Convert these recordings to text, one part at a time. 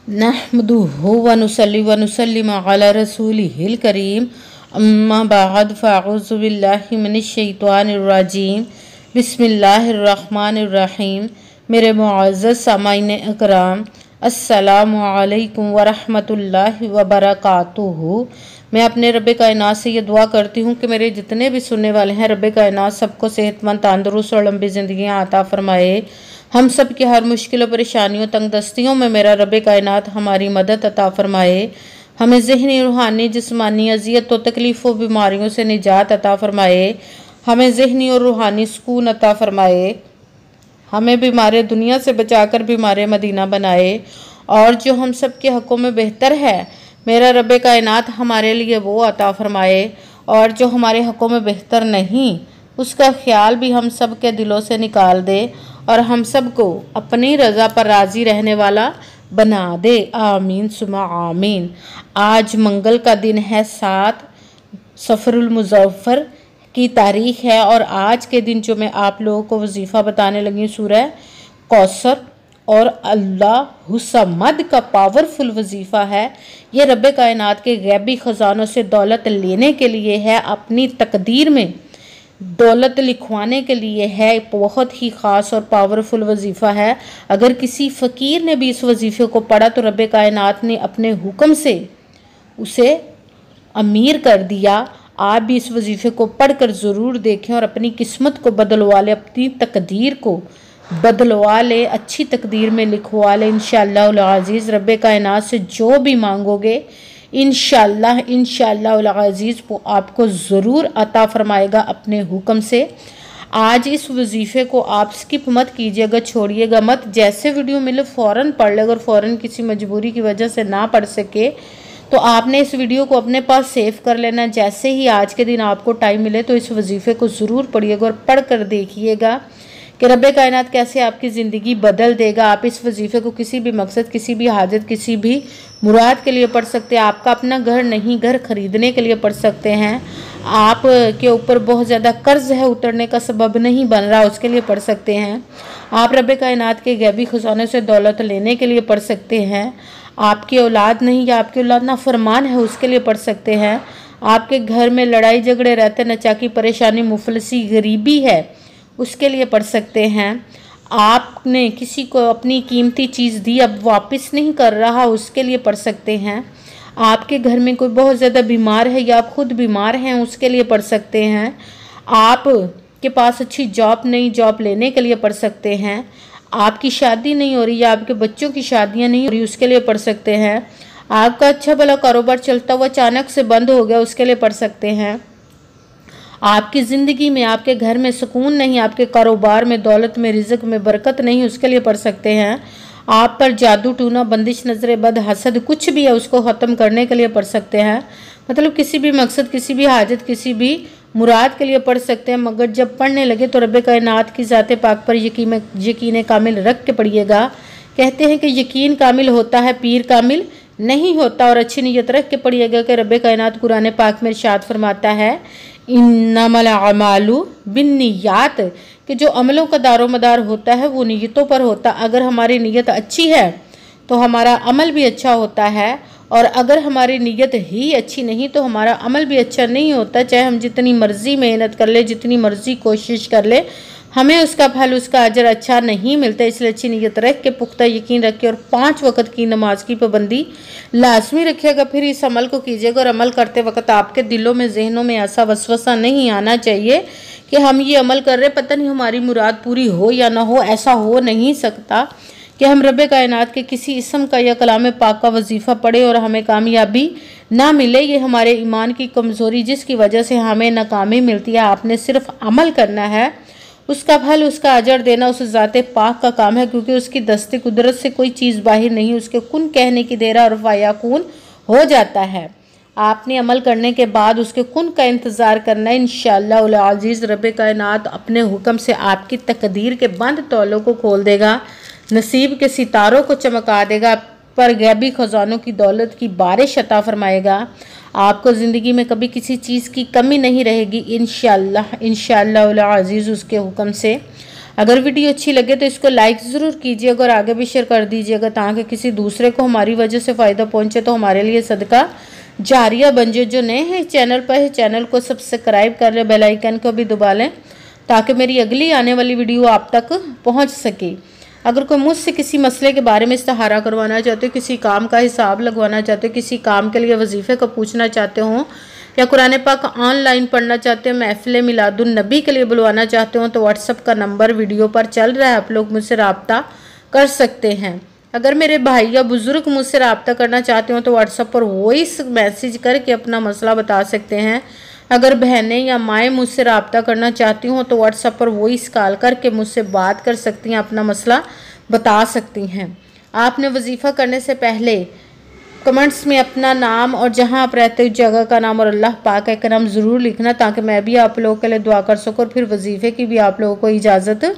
नहमदुहु व नुसल्ली व नुसल्लिमु अला रसूलिहिल करीम अम्मा बाद फ़अऊज़ु बिल्लाहि मिनश शैतानिर रजीम बिस्मिल्लाहिर रहमानिर रहीम। मेरे मुअज़्ज़ज़ सामाईन इकराम, अस्सलामु अलैकुम व रहमतुल्लाहि व बरकातुहू। मैं अपने रब्बे कायनात से ये दुआ करती हूँ कि मेरे जितने भी सुनने वाले हैं, रब्बे कायनात सबको सेहतमंद, तंदुरुस्त और लंबी ज़िंदगियाँ अता फरमाए। हम सब की हर मुश्किलों, परेशानियों, तंगदस्तियों में मेरा रब्बे कायनात हमारी मदद अता फरमाए। हमें ज़हनी, रूहानी, जिस्मानी अज़ियत और तकलीफ़ों, बीमारियों से निजात अता फरमाए। हमें ज़हनी और रूहानी सुकून अता फरमाए। हमें बीमार दुनिया से बचाकर बीमार मदीना बनाए। और जो हम सब के हक़ों में बेहतर है, मेरा रब्बे कायनात हमारे लिए वो अता फरमाए। और जो हमारे हक़ों में बेहतर नहीं, उसका ख्याल भी हम सब के दिलों से निकाल दे और हम सब को अपनी रज़ा पर राज़ी रहने वाला बना दे। आमीन सुमा आमीन। आज मंगल का दिन है, 7 सफ़रुल मुज़फ़्फ़र की तारीख है। और आज के दिन जो मैं आप लोगों को वजीफ़ा बताने लगी, सूरह कौसर और अल्लाहु समद का पावरफुल वजीफ़ा है। ये रब्बे कायनात के गैबी ख़जानों से दौलत लेने के लिए है, अपनी तकदीर में दौलत लिखवाने के लिए है। बहुत ही ख़ास और पावरफुल वजीफ़ा है। अगर किसी फ़कीर ने भी इस वजीफ़े को पढ़ा तो रब्बे कायनात ने अपने हुक्म से उसे अमीर कर दिया। आप भी इस वजीफ़े को पढ़कर ज़रूर देखें और अपनी किस्मत को बदलवा ले, अपनी तकदीर को बदलवा ले, अच्छी तकदीर में लिखवा ले। इंशाअल्लाह अज़ीज़ रब्बे कायनात से जो भी मांगोगे, इंशाअल्लाह अज़ीज़ वो आपको ज़रूर अता फरमाएगा अपने हुक्म से। आज इस वजीफ़े को आप स्किप मत कीजिएगा, छोड़िएगा मत। जैसे वीडियो मिले फ़ौरन पढ़ ले। अगर फ़ौरन किसी मजबूरी की वजह से ना पढ़ सके तो आपने इस वीडियो को अपने पास सेव कर लेना। जैसे ही आज के दिन आपको टाइम मिले तो इस वजीफ़े को ज़रूर पढ़िएगा और पढ़ कर देखिएगा कि रब्बे कायनात कैसे आपकी ज़िंदगी बदल देगा। आप इस वजीफ़े को किसी भी मकसद, किसी भी हाजत, किसी भी मुराद के लिए पढ़ सकते हैं। आपका अपना घर नहीं, घर ख़रीदने के लिए पढ़ सकते हैं। आप के ऊपर बहुत ज़्यादा कर्ज है, उतरने का सबब नहीं बन रहा, उसके लिए पढ़ सकते हैं। आप रब्बे कायनात के गैबी खजाने से दौलत लेने के लिए पढ़ सकते हैं। आपकी औलाद नहीं या आपकी औलाद नाफरमान है, उसके लिए पढ़ सकते हैं। आपके घर में लड़ाई झगड़े रहते, नचाकी, परेशानी, मुफलसी, गरीबी है, उसके लिए पढ़ सकते हैं। आपने किसी को अपनी कीमती चीज़ दी, अब वापस नहीं कर रहा, उसके लिए पढ़ सकते हैं। आपके घर में कोई बहुत ज़्यादा बीमार है या आप खुद बीमार हैं, उसके लिए पढ़ सकते हैं। आप के पास अच्छी जॉब नहीं, जॉब लेने के लिए पढ़ सकते हैं। आपकी शादी नहीं हो रही या आपके बच्चों की शादियां नहीं हो रही, उसके लिए पढ़ सकते हैं। आपका अच्छा भला कारोबार चलता हुआ अचानक से बंद हो गया, उसके लिए पढ़ सकते हैं। आपकी ज़िंदगी में, आपके घर में सुकून नहीं, आपके कारोबार में, दौलत में, रिज़्क़ में बरकत नहीं, उसके लिए पढ़ सकते हैं। आप पर जादू टूना, बंदिश, नज़र बद, हसद कुछ भी है, उसको ख़त्म करने के लिए पढ़ सकते हैं। मतलब किसी भी मकसद, किसी भी हाजत, किसी भी मुराद के लिए पढ़ सकते हैं। मगर जब पढ़ने लगे तो रब्बे कायनात की ज़ाते पाक पर यकीन कामिल रख के पढ़िएगा। कहते हैं कि यकीन कामिल होता है, पीर कामिल नहीं होता। और अच्छी नीयत रख के पढ़िएगा कि रब्बे कायनात कुरान पाक में इरशाद फरमाता है, इन्नमल अमालु बिन्नियात, कि जो अमलों का दारोमदार होता है वो नीयतों पर होता है। अगर हमारी नीयत अच्छी है तो हमारा अमल भी अच्छा होता है, और अगर हमारी नीयत ही अच्छी नहीं तो हमारा अमल भी अच्छा नहीं होता। चाहे हम जितनी मर्ज़ी मेहनत कर ले, जितनी मर्ज़ी कोशिश कर ले, हमें उसका फल, उसका अजर अच्छा नहीं मिलता। इसलिए अच्छी नीयत रख के, पुख्ता यकीन रख के और 5 वक़्त की नमाज की पाबंदी लाजमी रखिएगा। फिर इस अमल को कीजिएगा। और अमल करते वक्त आपके दिलों में, जहनों में ऐसा वसवसा नहीं आना चाहिए कि हम ये अमल कर रहे, पता नहीं हमारी मुराद पूरी हो या ना हो। ऐसा हो नहीं सकता कि हम रब्बे कायनात के किसी इसम का या कलाम पाक का वजीफ़ा पढ़े और हमें कामयाबी ना मिले। ये हमारे ईमान की कमज़ोरी, जिसकी वजह से हमें नाकामी मिलती है। आपने सिर्फ अमल करना है, उसका फल, उसका अजर देना उस ज़ाते पाक का काम है, क्योंकि उसकी दस्ते कुदरत से कोई चीज़ बाहर नहीं, उसके कुन कहने की देर और फायाकुन हो जाता है। आपने अमल करने के बाद उसके कुन का इंतज़ार करना है। इंशाअल्लाह अज़ीज़ रब्बे कायनात अपने हुक्म से आपकी तकदीर के बंद तौलों को खोल देगा, नसीब के सितारों को चमका देगा, पर गैबी ख़जानों की दौलत की बारिश अता फरमाएगा। आपको ज़िंदगी में कभी किसी चीज़ की कमी नहीं रहेगी इंशाअल्लाह अज़ीज़ उसके हुक्म से। अगर वीडियो अच्छी लगे तो इसको लाइक ज़रूर कीजिएगा और आगे भी शेयर कर दीजिएगा ताकि किसी दूसरे को हमारी वजह से फ़ायदा पहुंचे, तो हमारे लिए सदका जारिया बन जाए। जो नए हैं चैनल पर, चैनल को सब्सक्राइब कर लें, बेल आइकन को भी दबा लें ताकि मेरी अगली आने वाली वीडियो आप तक पहुंच सके। अगर कोई मुझसे किसी मसले के बारे में इस्तिहारा करवाना चाहते हो, किसी काम का हिसाब लगवाना चाहते हो, किसी काम के लिए वजीफ़े को पूछना चाहते हो, या कुरान पाक ऑनलाइन पढ़ना चाहते हो, महफिल मिलादुन नबी के लिए बुलवाना चाहते हो, तो व्हाट्सअप का नंबर वीडियो पर चल रहा है, आप लोग मुझसे रब्ता कर सकते हैं। अगर मेरे भाई या बुज़ुर्ग मुझसे रब्ता करना चाहते हो तो व्हाट्सअप पर वॉइस मैसेज करके अपना मसला बता सकते हैं। अगर बहनें या माएँ मुझसे रब्ता करना चाहती हों तो व्हाट्सएप पर वॉइस कॉल करके मुझसे बात कर सकती हैं, अपना मसला बता सकती हैं। आपने वजीफ़ा करने से पहले कमेंट्स में अपना नाम और जहां आप रहते हो जगह का नाम और अल्लाह पाक का नाम ज़रूर लिखना ताकि मैं भी आप लोगों के लिए दुआ कर सकूँ और फिर वजीफ़े की भी आप लोगों को इजाज़त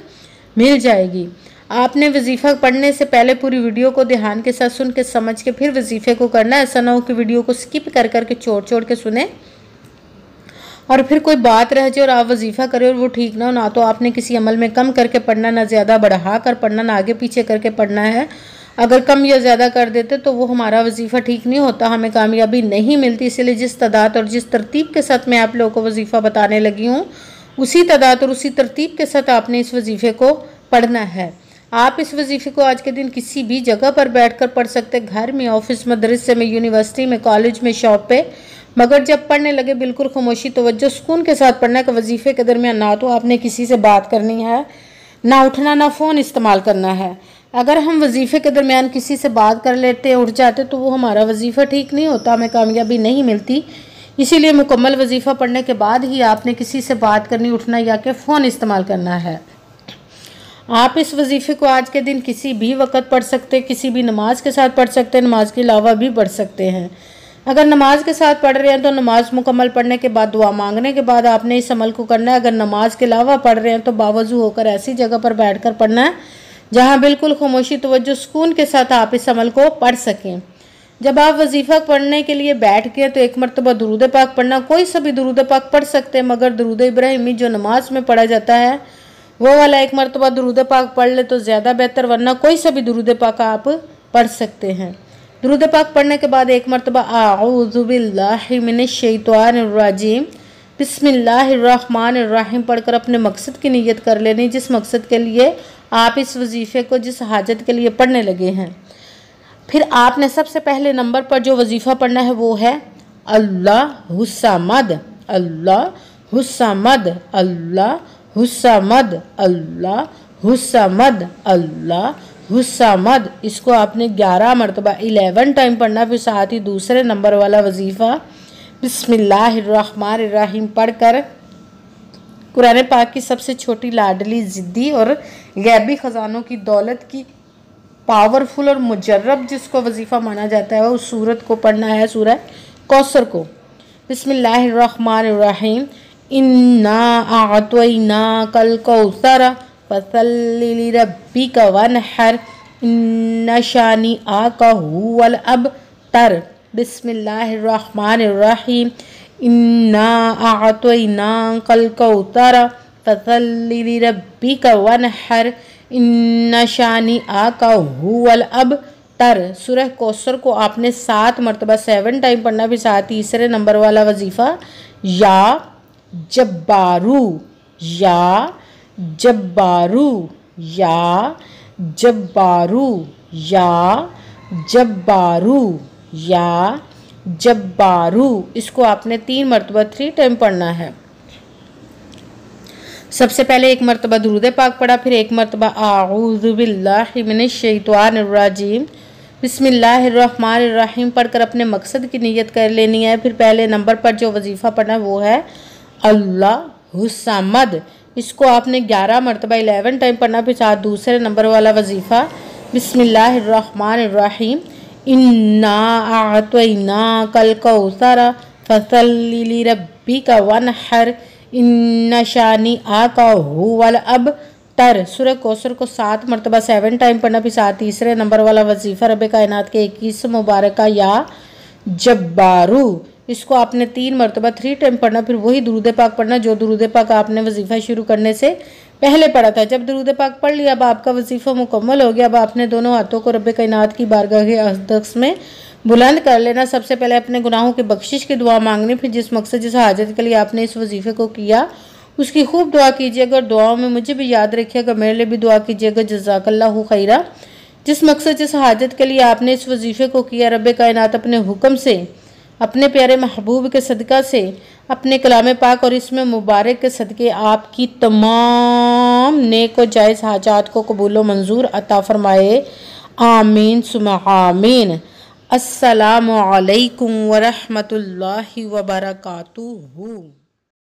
मिल जाएगी। आपने वजीफ़ा पढ़ने से पहले पूरी वीडियो को ध्यान के साथ सुन के समझ के फिर वजीफ़े को करना है। ऐसा ना हो कि वीडियो को स्किप कर करके छोड़ के सुने और फिर कोई बात रह जाए और आप वजीफ़ा करें और वो ठीक ना हो। ना तो आपने किसी अमल में कम करके पढ़ना, ना ज़्यादा बढ़ा कर पढ़ना, ना आगे पीछे करके पढ़ना है। अगर कम या ज़्यादा कर देते तो वो हमारा वजीफ़ा ठीक नहीं होता, हमें कामयाबी नहीं मिलती। इसलिए जिस तादाद और जिस तरतीब के साथ मैं आप लोगों को वजीफ़ा बताने लगी हूँ, उसी तादाद और उसी तरतीब के साथ आपने इस वजीफ़े को पढ़ना है। आप इस वजीफ़े को आज के दिन किसी भी जगह पर बैठकर पढ़ सकते, घर में, ऑफिस, मदरसे में, यूनिवर्सिटी में, कॉलेज में, शॉप पे, मगर जब पढ़ने लगे बिल्कुल खामोशी तवज्जो सुकून के साथ पढ़ना है। वजीफ़े के दरमियान ना तो आपने किसी से बात करनी है, ना उठना, ना फ़ोन इस्तेमाल करना है। अगर हम वजीफ़े के दरमियान किसी से बात कर लेते, उठ जाते, तो वो हमारा वजीफ़ा ठीक नहीं होता, हमें कामयाबी नहीं मिलती। इसीलिए मुकम्मल वजीफ़ा पढ़ने के बाद ही आपने किसी से बात करनी, उठना या कि फ़ोन इस्तेमाल करना है। आप इस वजीफ़े को आज के दिन किसी भी वक़्त पढ़ सकते, किसी भी नमाज के साथ पढ़ सकते, नमाज के अलावा भी पढ़ सकते हैं। अगर नमाज के साथ पढ़ रहे हैं तो नमाज मुकम्मल पढ़ने के बाद दुआ मांगने के बाद आपने इस अमल को करना है। अगर नमाज के अलावा पढ़ रहे हैं तो बावजू होकर ऐसी जगह पर बैठकर पढ़ना है जहां बिल्कुल खामोशी तवज्जो सुकून के साथ आप इस अमल को पढ़ सकें। जब आप वजीफ़ा पढ़ने के लिए बैठ गए तो एक मरतबा दुरूद पाक पढ़ना। कोई सा भी दुरूद पाक पढ़ सकते हैं, मगर दुरूद इब्राहिमी जो नमाज में पढ़ा जाता है वो वाला एक मरतबा दुरूद पाक पढ़ ले तो ज़्यादा बेहतर, वरना कोई सा भी दुरूद पाक आप पढ़ सकते हैं। दुरूद पाक पढ़ने के बाद एक मरतबा आऊज़ु बिल्लाहि मिनश शैतानिर रजीम बिस्मिल्लाहिर्रहमानिर्रहीम पढ़कर अपने मकसद की नीयत कर लेनी, जिस मकसद के लिए आप इस वजीफ़े को, जिस हाजत के लिए पढ़ने लगे हैं। फिर आपने सबसे पहले नंबर पर जो वजीफ़ा पढ़ना है वो है अल्लाहुस्समद, अल्लाहुस्समद, अल्लाहुस्समद, अल्लाहुस्समद, अल्लाहुस्समद। इसको आपने 11 मरतबा 11 टाइम पढ़ना। फिर साथ ही दूसरे नंबर वाला वजीफ़ा बिस्मिल्लाहिर्रहमानिर्रहीम पढ़कर कुरान पाक की सबसे छोटी, लाडली, ज़िद्दी और गैबी ख़जानों की दौलत की पावरफुल और मुजर्रब जिसको वजीफ़ा माना जाता है उस सूरत को पढ़ना है, सूरह कौसर को। बिस्मिल्लाहिर्रहमानिर्रहीम इन्ना अअतैनाकल कौसर फसल्लि लिरब्बिका वन्हर इन्ना शानिअका हुवल अबतर। बिस्मिल्लाहिर्रहमानिर्रहीम इन्ना अअतैनाकल कौसर फसल्लि लिरब्बिका वन्हर इन्ना शानिअका हुवल अबतर। सूरह कौसर को आपने 7 मरतबा 7 टाइम पढ़ना। भी साथ तीसरे नंबर वाला वजीफ़ा या जब्बारू, या जब्बारू, या जब्बारू, या जब्बारू, या जब्बारू। इसको आपने 3 मरतबा 3 टाइम पढ़ना है। सबसे पहले एक मरतबा दुरूद पाक पढ़ा, फिर एक मरतबा आऊज़ु बिल्लाहि मिनश शैतानिर रजीम बिस्मिल्लाहिर्रहमानिर्रहीम पढ़कर अपने मकसद की नीयत कर लेनी है। फिर पहले नंबर पर जो वजीफ़ा पढ़ना है वो है अल्लाहुस्समद। इसको आपने 11 मरतबा 11 टाइम पढ़ना। फिर साथ दूसरे नंबर वाला वजीफ़ा बिस्मिल्लाहिर्रहमानिर्रहीम इन्ना अअतैनाकल कौसर फसल्लि लिरब्बिका वन्हर इन्ना शानिअका हुवल अबतर। सूरह कौसर को 7 मरतबा 7 टाइम पढ़ना। फिर साथ तीसरे नंबर वाला वजीफ़ा रब कायनात के 21 मुबारक या जब्बारू। इसको आपने 3 मरतबा 3 टाइम पढ़ना। फिर वही दुरूद पाक पढ़ना जो दुरूद पाक आपने वजीफ़ा शुरू करने से पहले पढ़ा था। जब दरूद पाक पढ़ लिया, अब आपका वजीफ़ा मुकम्मल हो गया। अब आपने दोनों हाथों को रब कायनात की बारगाह के अक़दस में बुलंद कर लेना। सबसे पहले अपने गुनाहों की बख्शिश की दुआ मांगनी, फिर जिस मकसद जिस हाजत के लिए आपने इस वजीफ़े को किया उसकी खूब दुआ कीजिएगा। दुआओं में मुझे भी याद रखिएगा, मेरे लिए भी दुआ कीजिएगा। जज़ाकल्लाहु खैरा। जिस मकसद जिस हाजत के लिए आपने इस वजीफ़े को किया, रब कायनात अपने हुक्म से, अपने प्यारे महबूब के सदका से, अपने कलाम पाक और इसमें मुबारक के सदके आपकी तमाम नेक व जायज़ हाजात को कबूल व मंजूर अता फरमाए। आमीन सुम्मा आमीन। अस्सलामु अलैकुम व रहमतुल्लाहि व बरकातुहू।